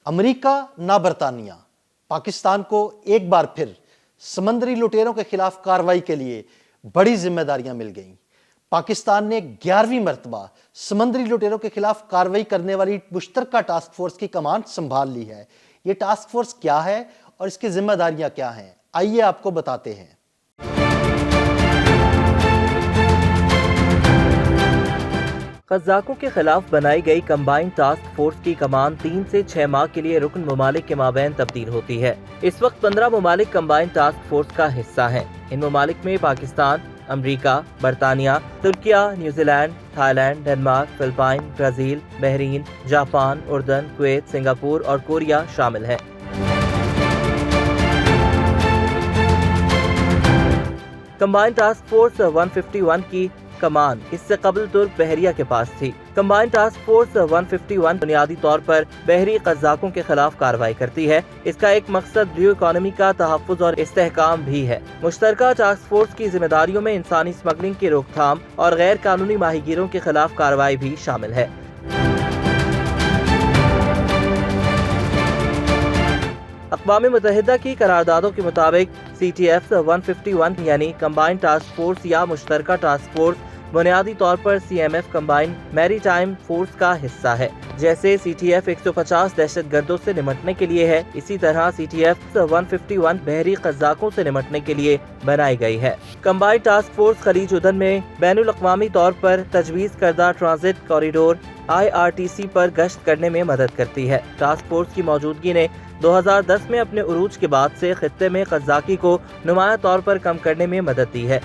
امریکہ نہ برطانیہ، پاکستان کو ایک بار پھر سمندری لٹیروں کے خلاف کارروائی کے لیے بڑی ذمہ داریاں مل گئیں۔ پاکستان نے 11ویں مرتبہ سمندری لٹیروں کے خلاف کارروائی کرنے والی مشترکہ ٹاسک فورس کی کمان سنبھال لی ہے۔ یہ ٹاسک فورس کیا ہے اور اس کی ذمہ داریاں کیا ہیں، آئیے آپ کو بتاتے ہیں۔ قزاقوں کے خلاف بنائی گئی کمبائنڈ ٹاسک فورس کی کمان 3 سے 6 ماہ کے لیے رکن ممالک کے مابین تبدیل ہوتی ہے۔ اس وقت 15 ممالک کمبائنڈ ٹاسک فورس کا حصہ ہیں۔ ان ممالک میں پاکستان، امریکہ، برطانیہ، ترکیہ، New Zealand, Thailand, Denmark, Philippines, Brazil, Bahrain, Japan, اردن، کویت، سنگاپور اور کوریا شامل ہیں۔ کمبائنڈ ٹاسک فورس 151 کی کمان اس سے قبل ترک بحریہ کے پاس تھی۔ کمبائنڈ ٹاسک فورس 151 بنیادی طور پر بحری قزاقوں کے خلاف کارروائی کرتی ہے۔ اس کا ایک مقصد بلیو اکانومی کا تحفظ اور استحکام بھی ہے۔ مشترکہ ٹاسک فورس کی ذمہ داریوں میں انسانی سمگلنگ کی روک تھام اور غیر قانونی ماہی گیروں کے خلاف کارروائی بھی شامل ہے۔ اقوام متحدہ کی قراردادوں کے مطابق CTF 151 یعنی کمبائنڈ ٹاسک فورس یا مشترکہ ٹاسک فورس بنیادی طور پر CMF کمبائنڈ میری ٹائم فورس کا حصہ ہے۔ جیسے CTF 150 دہشت گردوں سے نمٹنے کے لیے ہے، اسی طرح CTF 151 بحری قزاقوں سے نمٹنے کے لیے بنائی گئی ہے۔ کمبائنڈ ٹاسک فورس خلیج عدن میں بین الاقوامی طور پر تجویز کردہ ٹرانزٹ کوریڈور IRTC پر گشت کرنے میں مدد کرتی ہے۔ ٹاسک فورس کی موجودگی نے 2010 میں اپنے عروج کے بعد سے خطے میں قزاقی کو نمایاں طور پر کم کرنے میں مدد دی ہے۔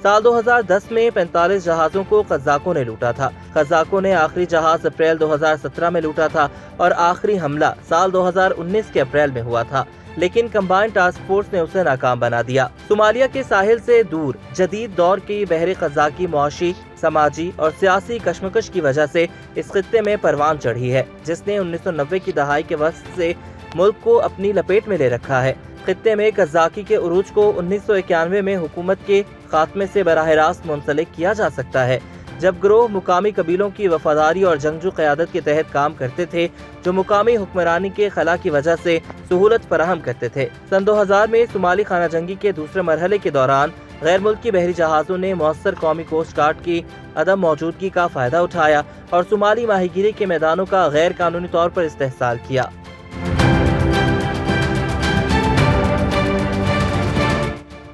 سال 2010 میں 45 جہازوں کو قزاقوں نے لوٹا تھا۔ قزاقوں نے آخری جہاز اپریل 2017 میں لوٹا تھا اور آخری حملہ سال 2019 کے اپریل میں ہوا تھا، لیکن کمبائنڈ ٹاسک فورس نے اسے ناکام بنا دیا۔ صومالیہ کے ساحل سے دور جدید دور کی بحر قزاقی معاشی، سماجی اور سیاسی کشمکش کی وجہ سے اس خطے میں پروان چڑھی ہے، جس نے 1990 کی دہائی کے وسط سے ملک کو اپنی لپیٹ میں لے رکھا ہے۔ خطے میں قزاقی کے عروج کو 1991 میں حکومت کے خاتمے سے براہ راست منسلک کیا جا سکتا ہے، جب گروہ مقامی قبیلوں کی وفاداری اور جنگجو قیادت کے تحت کام کرتے تھے، جو مقامی حکمرانی کے خلا کی وجہ سے سہولت فراہم کرتے تھے۔ سن 2000 میں صومالی خانہ جنگی کے دوسرے مرحلے کے دوران غیر ملکی بحری جہازوں نے مؤثر قومی کوسٹ گارڈ کی عدم موجودگی کا فائدہ اٹھایا اور صومالی ماہی گیری کے میدانوں کا غیر قانونی طور پر استحصال کیا۔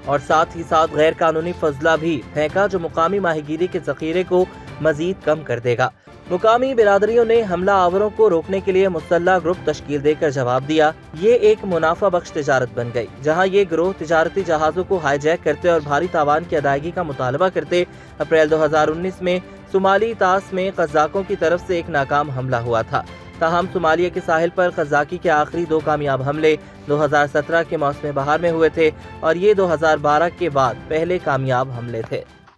اور ساتھ ہی ساتھ غیر قانونی فضلہ بھی پھینکا جو مقامی ماہی گیری کے ذخیرے کو مزید کم کر دے گا۔ مقامی برادریوں نے حملہ آوروں کو روکنے کے لیے مسلح گروپ تشکیل دے کر جواب دیا۔ یہ ایک منافع بخش تجارت بن گئی، جہاں یہ گروہ تجارتی جہازوں کو ہائی جیک کرتے اور بھاری تاوان کی ادائیگی کا مطالبہ کرتے۔ اپریل 2019 میں صومالی طاس میں قزاقوں کی طرف سے ایک ناکام حملہ ہوا تھا، تاہم صومالیہ کے ساحل پر قزاقی کے آخری 2 کامیاب حملے 2017 کے موسم بہار میں ہوئے تھے اور یہ 2012 کے بعد پہلے کامیاب حملے تھے۔